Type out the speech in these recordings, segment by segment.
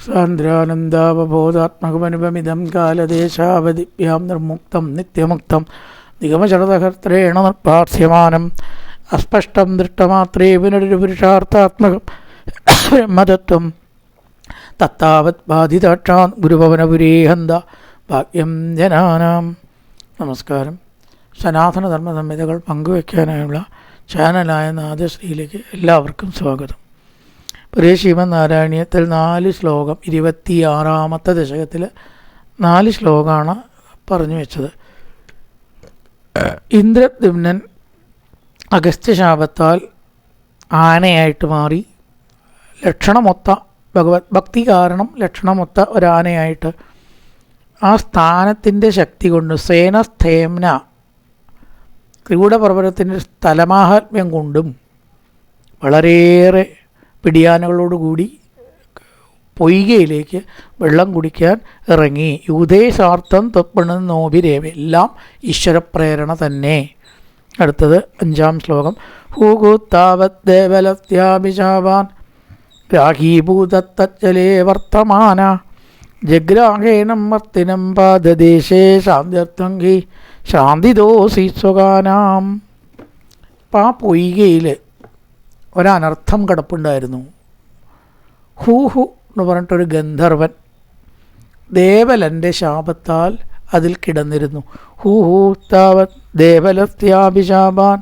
സാന്ദ്രാനന്ദാവബോധാത്മകമനുപമിതം കാലദേശാവധിഭ്യാം നിർമുക്തം നിത്യമുക്തം നിഗമശരതഹർത്രേണ നിർപ്പാസ്യമാനം അസ്പഷ്ടം ദൃഷ്ടമാത്രേ പുനരുപുരുഷാർത്ഥാത്മകം ബ്രഹ്മതത്വം തത്താവത് ബാധിതാക്ഷാൻ ഗുരുഭവനപുരീഹന്ത ഭാഗ്യം ജനാനാം. നമസ്കാരം. സനാതനധർമ്മ സംഹിതകൾ പങ്കുവയ്ക്കാനായുള്ള ചാനലായ നാദശ്രീയിലേക്ക് എല്ലാവർക്കും സ്വാഗതം. ഒരേ ശ്രീമന്നാരായണീയത്തിൽ 4 ശ്ലോകം 26ാമത്തെ ദശകത്തിൽ 4 ശ്ലോകമാണ് പറഞ്ഞു വെച്ചത്. ഇന്ദ്രദ്യുമ്നൻ അഗസ്ത്യശാപത്താൽ ആനയായിട്ട് മാറി ലക്ഷണമൊത്ത ഭഗവത് ഭക്തി കാരണം ലക്ഷണമൊത്ത ഒരാനയായിട്ട് ആ സ്ഥാനത്തിൻ്റെ ശക്തി കൊണ്ട് സേനസ്ഥേംന ത്രികൂടപർവ്വതത്തിൻ്റെ സ്ഥലമാഹാത്മ്യം കൊണ്ടും വളരെയേറെ പിടിയാനകളോടുകൂടി പൊയ്കയിലേക്ക് വെള്ളം കുടിക്കാൻ ഇറങ്ങി. യൂതേശാർത്ഥം ത്വപ്പണനോഭിരേവ, എല്ലാം ഈശ്വരപ്രേരണ തന്നെ. അടുത്തത് 5ാം ശ്ലോകം. ഹൂകൂത്താവത് ദേവലത്യാഭിശാവാൻ ഗ്രാഹീഭൂതത്തജ്ജലേ വർത്തമാന ജഗ്രാഹേനം വർത്തിനം പാദദേശേ ശാന്ത്യർത്ഥം ഹി ശാന്തിദോസി സ്വകാനാം. അപ്പം ആ പൊയ്കയിൽ ഒരനർത്ഥം കിടപ്പുണ്ടായിരുന്നു. ഹൂഹു എന്ന് പറഞ്ഞിട്ടൊരു ഗന്ധർവൻ ദേവലൻ്റെ ശാപത്താൽ അതിൽ കിടന്നിരുന്നു. ഹൂഹു താവത് ദേവലസ്ത്യാഭിശാപാൻ.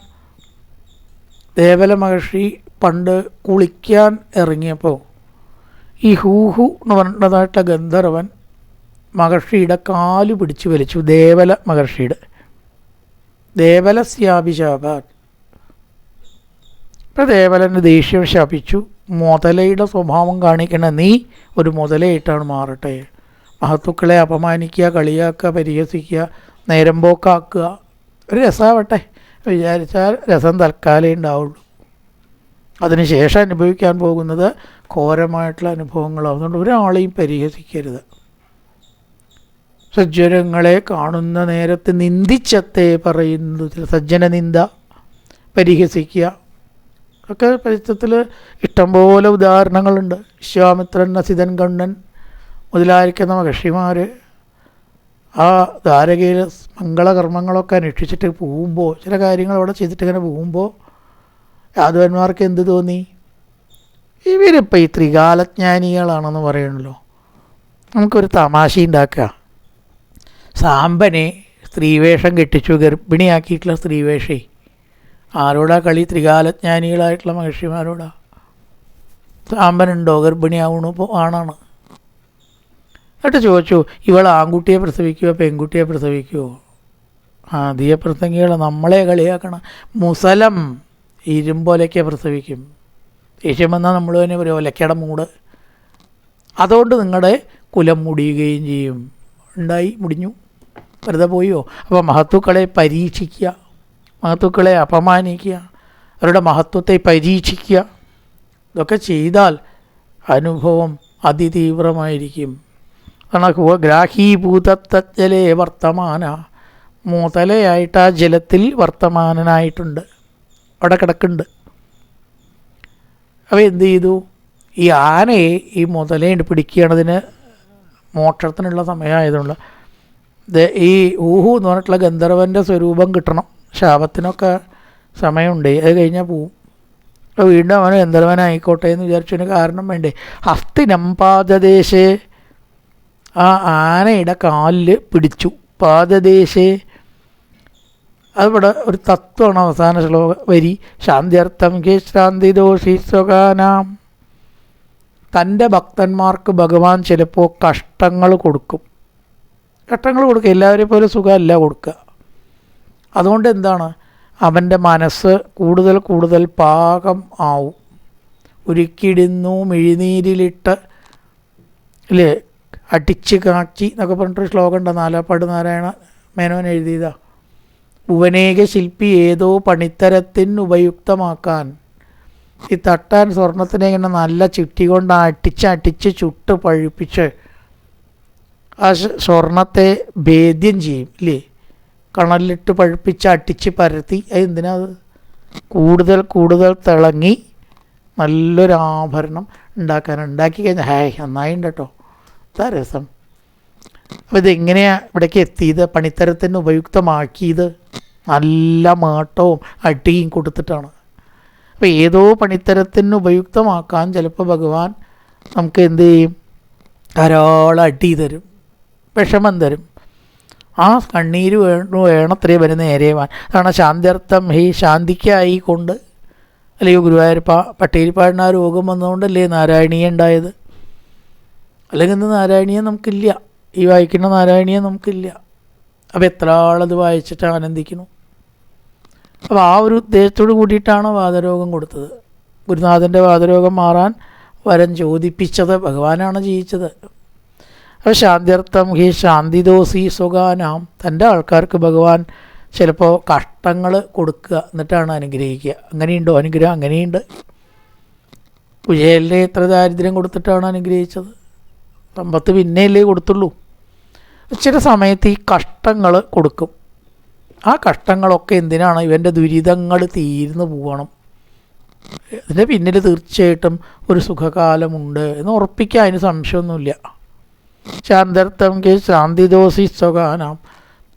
ദേവല മഹർഷി പണ്ട് കുളിക്കാൻ ഇറങ്ങിയപ്പോൾ ഈ ഹൂഹു എന്ന് പറഞ്ഞതായിട്ടുള്ള ഗന്ധർവൻ മഹർഷിയുടെ കാല് പിടിച്ച് വലിച്ചു. ദേവല മഹർഷിയുടെ ദേവലസ്യാഭിശാപാൻ. ഇപ്പം ദേവലന് ദേഷ്യം ശപിച്ചു. മുതലയുടെ സ്വഭാവം കാണിക്കണ നീ ഒരു മുതലയായിട്ടാണ് മാറട്ടെ. മഹത്തുക്കളെ അപമാനിക്കുക, കളിയാക്കുക, പരിഹസിക്കുക, നേരം പോക്കാക്കുക, ഒരു രസമാവട്ടെ വിചാരിച്ചാൽ രസം തൽക്കാലേ ഉണ്ടാവുള്ളൂ. അതിനുശേഷം അനുഭവിക്കാൻ പോകുന്നത് ഘോരമായിട്ടുള്ള അനുഭവങ്ങളാവും. അതുകൊണ്ട് ഒരാളെയും പരിഹസിക്കരുത്. സജ്ജനങ്ങളെ കാണുന്ന നേരത്ത് നിന്ദിച്ചത്തെ പറയുന്നത് സജ്ജന നിന്ദ, പരിഹസിക്കുക ഒക്കെ പരിസ്ഥിതിയിൽ ഇഷ്ടംപോലെ ഉദാഹരണങ്ങളുണ്ട്. വിശ്വാമിത്രൻ, അസിതൻ, കണ്ണൻ മുതലായിരിക്കുന്ന മഹർഷിമാർ ആ ദ്വാരകയിൽ മംഗളകർമ്മങ്ങളൊക്കെ അനുഷ്ഠിച്ചിട്ട് പോകുമ്പോൾ, ചില കാര്യങ്ങൾ അവിടെ ചെയ്തിട്ട് ഇങ്ങനെ പോകുമ്പോൾ യാദവന്മാർക്ക് എന്ത് തോന്നി? ഇവരിപ്പോൾ ഈ ത്രികാലജ്ഞാനികളാണെന്ന് പറയണല്ലോ. നമുക്കൊരു തമാശ ഉണ്ടാക്കുക. സാമ്പനെ സ്ത്രീവേഷം കെട്ടിച്ചു, ഗർഭിണിയാക്കിയിട്ടുള്ള സ്ത്രീവേഷേ. ആരോടാ കളി? ത്രികാലജ്ഞാനികളായിട്ടുള്ള മഹർഷിമാരോടാ. സാമ്പനുണ്ടോ ഗർഭിണിയാവണു? ആണാണ്. എന്നിട്ട് ചോദിച്ചു, ഇവൾ ആൺകുട്ടിയെ പ്രസവിക്കുമോ പെൺകുട്ടിയെ പ്രസവിക്കുമോ? ആദ്യ പ്രസംഗികൾ നമ്മളെ കളിയാക്കണം. മുസലം ഇരുമ്പൊലയ്ക്ക് പ്രസവിക്കും. ദേഷ്യം വന്നാൽ നമ്മൾ തന്നെ ഒരു ഒലക്കയുടെ മൂട്. അതുകൊണ്ട് നിങ്ങളുടെ കുലം മുടിയുകയും ചെയ്യും. ഉണ്ടായി മുടിഞ്ഞു, വെറുതെ പോയോ? അപ്പോൾ മഹത്തുക്കളെ പരീക്ഷിക്കുക, മഹത്തുക്കളെ അപമാനിക്കുക, അവരുടെ മഹത്വത്തെ പരീക്ഷിക്കുക, ഇതൊക്കെ ചെയ്താൽ അനുഭവം അതിതീവ്രമായിരിക്കും. ഗ്രാഹീഭൂതത്തജ്ജലേ വർത്തമാന, മുതലയായിട്ട് ആ ജലത്തിൽ വർത്തമാനനായിട്ടുണ്ട്, അവിടെ കിടക്കുന്നുണ്ട്. അപ്പോൾ എന്ത് ചെയ്തു? ഈ ആനയെ ഈ മുതലയിട്ട് പിടിക്കുകയാണതിന് മോക്ഷത്തിനുള്ള സമയമായതുകൊണ്ട് ഈ ഊഹു എന്ന് പറഞ്ഞിട്ടുള്ള ഗന്ധർവൻ്റെ സ്വരൂപം കിട്ടണം. ശാപത്തിനൊക്കെ സമയമുണ്ട്, അത് കഴിഞ്ഞാൽ പോവും. അപ്പോൾ വീണ്ടും അവന് ഗന്ധർവനായിക്കോട്ടെ എന്ന് വിചാരിച്ചതിന് കാരണം വേണ്ടേ? ഹസ്തിനം പാദദേശേ, ആ ആനയുടെ കാലിൽ പിടിച്ചു. പാദദേശേ, അതിവിടെ ഒരു തത്വമാണ് അവസാന ശ്ലോക വരി. ശാന്ത്യർത്ഥം കെ ശാന്തിദോഷി സ്വകാനാം. തൻ്റെ ഭക്തന്മാർക്ക് ഭഗവാൻ ചിലപ്പോൾ കഷ്ടങ്ങൾ കൊടുക്കും. എല്ലാവരെയും പോലെ സുഖമല്ല കൊടുക്കുക. അതുകൊണ്ട് എന്താണ്, അവൻ്റെ മനസ്സ് കൂടുതൽ കൂടുതൽ പാകം ആവും. ഉരുക്കിടുന്നു മിഴിനീരിലിട്ട് അല്ലേ, അടിച്ച് കാച്ചി എന്നൊക്കെ പറഞ്ഞിട്ടൊരു ശ്ലോകം ഉണ്ട്. നാലാപ്പാട് നാരായണ മേനോൻ എഴുതിയതാ. ഭുവനേക ശില്പി ഏതോ പണിത്തരത്തിന് ഉപയുക്തമാക്കാൻ. ഈ തട്ടാൻ സ്വർണത്തിനെ ഇങ്ങനെ നല്ല ചിട്ടി കൊണ്ട് അടിച്ച് ചുട്ട് പഴുപ്പിച്ച് ആ സ്വർണത്തെ ഭേദ്യം ചെയ്യും ഇല്ലേ, കണലിലിട്ട് പഴുപ്പിച്ച് അടിച്ച് പരത്തി. അത് എന്തിനാ? കൂടുതൽ കൂടുതൽ തിളങ്ങി നല്ലൊരു ആഭരണം ഉണ്ടാക്കി കഴിഞ്ഞാൽ നന്നായിട്ടുണ്ട് കേട്ടോ, എന്താ രസം. അപ്പോൾ ഇതെങ്ങനെയാണ് ഇവിടേക്ക് എത്തിയത്, പണിത്തരത്തിന് ഉപയുക്തമാക്കിയത് നല്ല മാട്ടവും അടിയും കൊടുത്തിട്ടാണ്. അപ്പോൾ ഏതോ പണിത്തരത്തിന് ഉപയുക്തമാക്കാൻ ചിലപ്പോൾ ഭഗവാൻ നമുക്ക് എന്ത് ചെയ്യും, ധാരാളം അടി തരും, വിഷമം തരും. ആ കണ്ണീര് വേണത്രേ വരുന്ന നേരെവാൻ. അതാണ് ശാന്ത്യർത്ഥം ഹി ശാന്തിക്കായി കൊണ്ട്, അല്ലയോ ഗുരുവായൂരപ്പ, പട്ടേരിപ്പാടിന് ആ രോഗം വന്നുകൊണ്ടല്ലേ നാരായണീയം ഉണ്ടായത്. അല്ലെങ്കിൽ ഇന്ന് നാരായണീയം നമുക്കില്ല, ഈ വായിക്കുന്ന നാരായണീയം നമുക്കില്ല. അപ്പോൾ എത്ര ആളത് വായിച്ചിട്ട് ആനന്ദിക്കുന്നു. അപ്പോൾ ആ ഒരു ഉദ്ദേശത്തോട് കൂടിയിട്ടാണ് വാതരോഗം കൊടുത്തത്. ഗുരുനാഥൻ്റെ വാതരോഗം മാറാൻ വരം ചോദിപ്പിച്ചത് ഭഗവാനാണ് ചെയ്യിച്ചത്. അപ്പോൾ ശാന്ത്യർത്ഥം ഹി ശാന്തിദോസി സ്വഗാനാം, തൻ്റെ ആൾക്കാർക്ക് ഭഗവാൻ ചിലപ്പോൾ കഷ്ടങ്ങൾ കൊടുക്കുക, എന്നിട്ടാണ് അനുഗ്രഹിക്കുക. അങ്ങനെയുണ്ടോ അനുഗ്രഹം? അങ്ങനെയുണ്ട്. കുചേലിനെ എത്ര ദാരിദ്ര്യം കൊടുത്തിട്ടാണ് അനുഗ്രഹിച്ചത്, സമ്പത്ത് പിന്നെയല്ലേ കൊടുത്തുള്ളൂ. ചില സമയത്ത് ഈ കഷ്ടങ്ങൾ കൊടുക്കും. ആ കഷ്ടങ്ങളൊക്കെ എന്തിനാണ്? ഇവൻ്റെ ദുരിതങ്ങൾ തീർന്നു പോകണം. ഇതിൻ്റെ പിന്നിൽ തീർച്ചയായിട്ടും ഒരു സുഖകാലമുണ്ട് എന്ന് ഉറപ്പിക്കാൻ അതിന് സംശയമൊന്നുമില്ല. ശാന്ത്യർത്ഥം കെ ശാന്തിദോസി സ്വഗാനാം,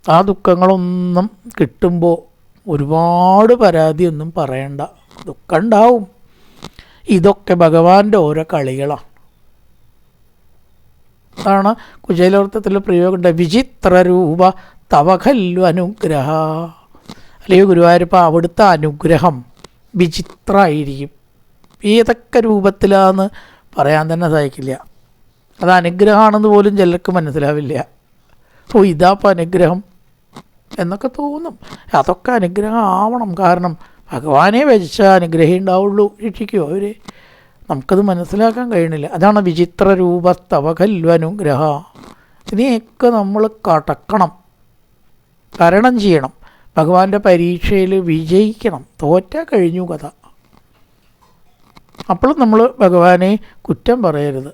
ആ ദുഃഖങ്ങളൊന്നും കിട്ടുമ്പോൾ ഒരുപാട് പരാതിയൊന്നും പറയണ്ട, ദുഃഖം ഉണ്ടാവും. ഇതൊക്കെ ഭഗവാന്റെ ഓരോ കളികളാണ്. അതാണ് കുചേലോർത്ഥത്തിൽ പ്രയോഗമുണ്ട്, വിചിത്രരൂപ തവ ഖല്ലു അനുഗ്രഹ. അല്ലയോ ഗുരുവായൂരപ്പ, അവിടുത്തെ അനുഗ്രഹം വിചിത്രമായിരിക്കും. ഏതൊക്കെ രൂപത്തിലാണെന്ന് പറയാൻ തന്നെ സാധിക്കില്ല. അത് അനുഗ്രഹമാണെന്ന് പോലും ചിലർക്ക് മനസ്സിലാവില്ല. ഓ, ഇതാപ്പോൾ അനുഗ്രഹം എന്നൊക്കെ തോന്നും. അതൊക്കെ അനുഗ്രഹം ആവണം. കാരണം ഭഗവാനെ ഭജിച്ചാൽ അനുഗ്രഹം ഉണ്ടാവുള്ളൂ. രക്ഷിക്കുമോ അവർ? നമുക്കത് മനസ്സിലാക്കാൻ കഴിയണില്ല. അതാണ് വിചിത്ര രൂപസ്തവ ഖല്ലു അനുഗ്രഹ. ഇതിനെയൊക്കെ നമ്മൾ കടക്കണം, തരണം ചെയ്യണം, ഭഗവാന്റെ പരീക്ഷയിൽ വിജയിക്കണം. തോറ്റാൽ കഴിഞ്ഞു കഥ. അപ്പോഴും നമ്മൾ ഭഗവാനെ കുറ്റം പറയരുത്.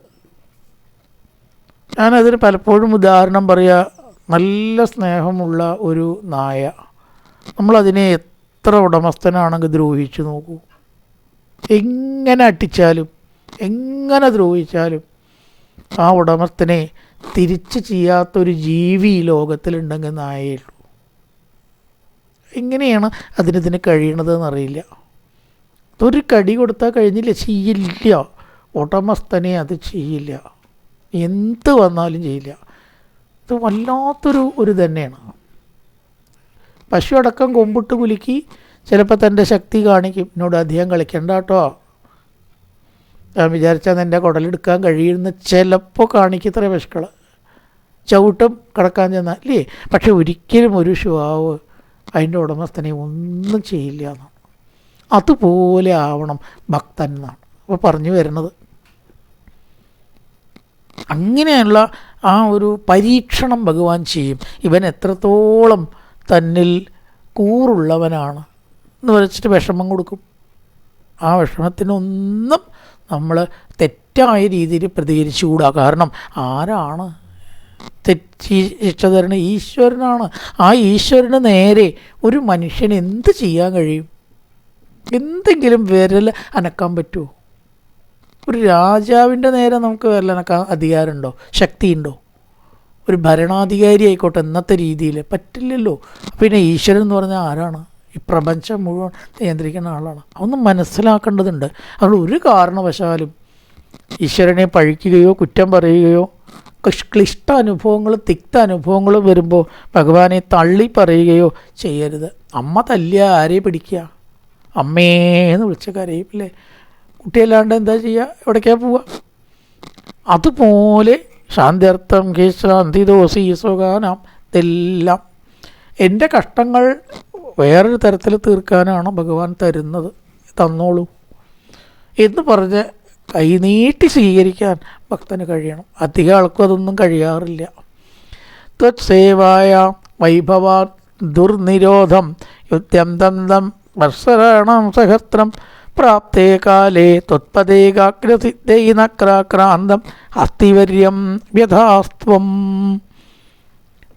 ഞാനതിന് പലപ്പോഴും ഉദാഹരണം പറയുക, നല്ല സ്നേഹമുള്ള ഒരു നായ, നമ്മളതിനെ എത്ര ഉടമസ്ഥനാണെങ്കിൽ ദ്രോഹിച്ചു നോക്കൂ. എങ്ങനെ അട്ടിച്ചാലും എങ്ങനെ ദ്രോഹിച്ചാലും ആ ഉടമസ്ഥനെ തിരിച്ച് ചെയ്യാത്തൊരു ജീവി ഈ ലോകത്തിലുണ്ടെങ്കിൽ നായയേ ഉള്ളൂ. എങ്ങനെയാണ് അതിന് കഴിയണതെന്നറിയില്ല. ഒരു കടി കൊടുത്താൽ കഴിഞ്ഞില്ല, ചെയ്യില്ല. ഉടമസ്ഥനെ അത് ചെയ്യില്ല, എന്ത് വന്നാലും ചെയ്യില്ല. ഇത് വല്ലാത്തൊരു തന്നെയാണ്. പശു അടക്കം കൊമ്പിട്ട് കുലുക്കി ചിലപ്പോൾ തൻ്റെ ശക്തി കാണിക്കും. എന്നോട് അധികം കളിക്കണ്ട കേട്ടോ, ഞാൻ വിചാരിച്ചാൽ എൻ്റെ കുടലെടുക്കാൻ കഴിയുന്ന ചിലപ്പോൾ കാണിക്കത്ര പശുക്കൾ ചവിട്ടും കിടക്കാൻ ചെന്നാൽ അല്ലേ. പക്ഷെ ഒരിക്കലും ഒരു ശ്വാവ് അതിൻ്റെ ഉടമസ്ഥനെ ഒന്നും ചെയ്യില്ല എന്നാണ്. അതുപോലെ ആവണം ഭക്തൻ എന്നാണ് അപ്പോൾ പറഞ്ഞു വരുന്നത്. അങ്ങനെയുള്ള ആ ഒരു പരീക്ഷണം ഭഗവാൻ ചെയ്യും. ഇവൻ എത്രത്തോളം തന്നിൽ കൂറുള്ളവനാണ് എന്ന് വെച്ചിട്ട് വിഷമം കൊടുക്കും. ആ വിഷമത്തിനൊന്നും നമ്മൾ തെറ്റായ രീതിയിൽ പ്രതികരിച്ചുകൂടാ. കാരണം ആരാണ് തെറ്റി ശിക്ഷ തരുന്നത്? ഈശ്വരനാണ്. ആ ഈശ്വരന് നേരെ ഒരു മനുഷ്യന് എന്ത് ചെയ്യാൻ കഴിയും? എന്തെങ്കിലും വിരൽ അനക്കാൻ പറ്റുമോ? ഒരു രാജാവിൻ്റെ നേരെ നമുക്ക് വിരലനക്കാൻ അധികാരമുണ്ടോ? ശക്തിയുണ്ടോ? ഒരു ഭരണാധികാരി ആയിക്കോട്ടെ ഇന്നത്തെ രീതിയിൽ പറ്റില്ലല്ലോ. പിന്നെ ഈശ്വരൻ എന്ന് പറഞ്ഞാൽ ആരാണ്? ഈ പ്രപഞ്ചം മുഴുവൻ നിയന്ത്രിക്കുന്ന ആളാണ്. അതൊന്നും മനസ്സിലാക്കേണ്ടതുണ്ട്. അതുകൊണ്ട് ഒരു കാരണവശാലും ഈശ്വരനെ പഴിക്കുകയോ കുറ്റം പറയുകയോ ക്ലിഷ്ട അനുഭവങ്ങളും തിക്ത അനുഭവങ്ങളും വരുമ്പോൾ ഭഗവാനെ തള്ളി പറയുകയോ ചെയ്യരുത്. അമ്മ തല്ലിയ ആരെ പിടിക്കുക? അമ്മേന്ന് വിളിച്ച കരയില്ലേ? കുട്ടിയല്ലാണ്ട് എന്താ ചെയ്യുക? എവിടേക്കാ പോവുക? അതുപോലെ ശാന്ത്യർത്ഥം കെ ശാന്തിദോസി സ്വഗാനാം, ഇതെല്ലാം എൻ്റെ കഷ്ടങ്ങൾ വേറൊരു തരത്തിൽ തീർക്കാനാണ് ഭഗവാൻ തരുന്നത്, തന്നോളൂ എന്ന് പറഞ്ഞ് കൈനീട്ടി സ്വീകരിക്കാൻ ഭക്തന് കഴിയണം. അധികം ആൾക്കും അതൊന്നും കഴിയാറില്ല. ത്വത്സേവായ വൈഭവാ ദുർനിരോധം യുദ്ധ്യന്തം വർഷരണം സഹസ്രം പ്രാപ്തേ കാലേ ത്വത്പദേകാഗ്രസിദ്ധൈനക്രാക്രാന്തം അസ്ഥിവര്യം വ്യഥാസ്ത്വം.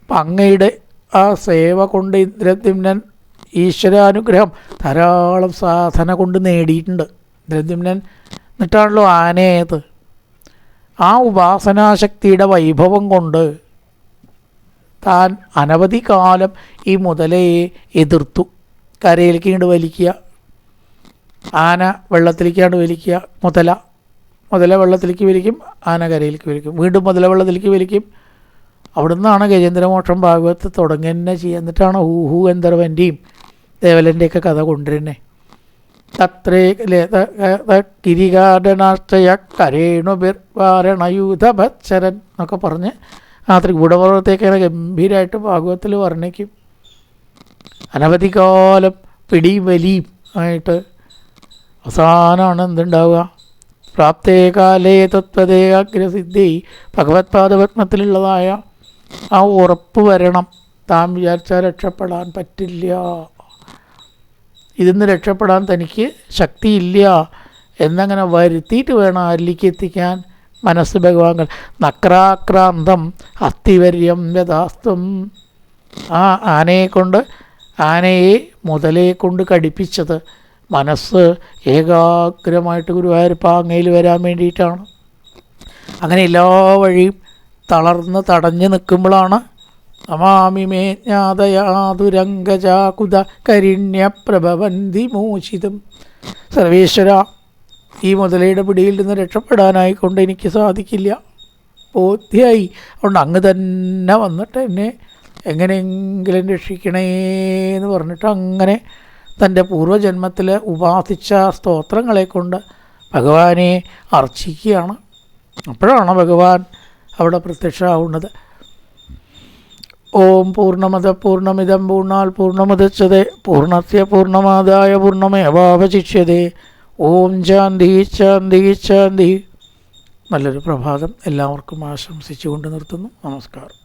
അപ്പം അങ്ങയുടെ ആ സേവ കൊണ്ട് ഇന്ദ്രദ്യുമ്നൻ ഈശ്വരാനുഗ്രഹം ധാരാളം സാധന കൊണ്ട് നേടിയിട്ടുണ്ട്. ദ്രദ്യുമ്നൻ എന്നിട്ടാണല്ലോ ആനയത്. ആ ഉപാസനാശക്തിയുടെ വൈഭവം കൊണ്ട് താൻ അനവധി കാലം ഈ മുതലയെ എതിർത്തു. കരയിലേക്ക് ഇങ്ങോട്ട് വലിക്കുക, ആന വെള്ളത്തിലേക്കാണ്ട് വലിക്കുക, മുതല വെള്ളത്തിലേക്ക് വലിക്കും, ആന കരയിലേക്ക് വലിക്കും, വീണ്ടും മുതല വെള്ളത്തിലേക്ക് വലിക്കും. അവിടെ നിന്നാണ് ഗജേന്ദ്രമോക്ഷം ഭാഗവത്ത് തുടങ്ങി തന്നെ ചെയ്യുക. എന്നിട്ടാണ് ഊഹു ഗന്ധർവൻ്റെയും ദേവലൻ്റെയൊക്കെ കഥ കൊണ്ടുവരുന്നത്. തത്രേ കിരികാടനാശ്ചയ കരേണുബിർവാരണയൂഥഭത്സരൻ എന്നൊക്കെ പറഞ്ഞ് ആ ത്രികൂടപർവ്വതത്തേക്കാണ് ഗംഭീരമായിട്ട് ഭാഗവത്തിൽ വർണ്ണിക്കും. അനവധി കാലം പിടിയും വലിയും ആയിട്ട് അവസാനമാണ് എന്തുണ്ടാവുക? പ്രാപ്തേ കാലേ തത്വതേ അഗ്രസിദ്ധി, ഭഗവത് പാദപത്മത്തിലുള്ളതായ ആ ഉറപ്പ് വരണം. താൻ വിചാരിച്ചാൽ രക്ഷപ്പെടാൻ പറ്റില്ല, ഇതിന്ന് രക്ഷപ്പെടാൻ തനിക്ക് ശക്തിയില്ല എന്നങ്ങനെ വരുത്തിയിട്ട് വേണം അല്ലിക്ക് എത്തിക്കാൻ മനസ്സ് ഭഗവാൻ. നക്രാക്രാന്തം അസ്ഥിവര്യം യഥാസ്തം. ആ ആനയെ മുതലയെ കൊണ്ട് കടിപ്പിച്ചത് മനസ്സ് ഏകാഗ്രമായിട്ട് ഗുരുവായൂരപ്പ അങ്ങയിൽ വരാൻ വേണ്ടിയിട്ടാണ്. അങ്ങനെ എല്ലാ വഴിയും തളർന്ന് തടഞ്ഞു നിൽക്കുമ്പോഴാണ് നമാമിമേ ജ്ഞാതയാതുരംഗജാകുത കരിണ്യപ്രഭവന്തി മോചിതം. സർവേശ്വര, ഈ മുതലയുടെ പിടിയിൽ നിന്ന് രക്ഷപ്പെടാനായിക്കൊണ്ട് എനിക്ക് സാധിക്കില്ല, ബോധ്യമായി. അതുകൊണ്ട് അങ്ങ് തന്നെ വന്നിട്ട് എന്നെ എങ്ങനെയെങ്കിലും രക്ഷിക്കണേന്ന് പറഞ്ഞിട്ട് അങ്ങനെ തൻ്റെ പൂർവ്വജന്മത്തിൽ ഉപാസിച്ച സ്തോത്രങ്ങളെ കൊണ്ട് ഭഗവാനെ അർച്ചിക്കുകയാണ്. അപ്പോഴാണ് ഭഗവാൻ അവിടെ പ്രത്യക്ഷമാവുന്നത്. ഓം പൂർണ്ണമദ പൂർണ്ണമിദം പൂർണ്ണാൽ പൂർണ്ണമുദച്യതേ പൂർണ്ണസ്യ പൂർണ്ണമാദായ പൂർണ്ണമേവാവശിഷ്യതേ. ഓം ശാന്തി ശാന്തി ശാന്തി. നല്ലൊരു പ്രഭാതം എല്ലാവർക്കും ആശംസിച്ചുകൊണ്ട് നിർത്തുന്നു. നമസ്കാരം.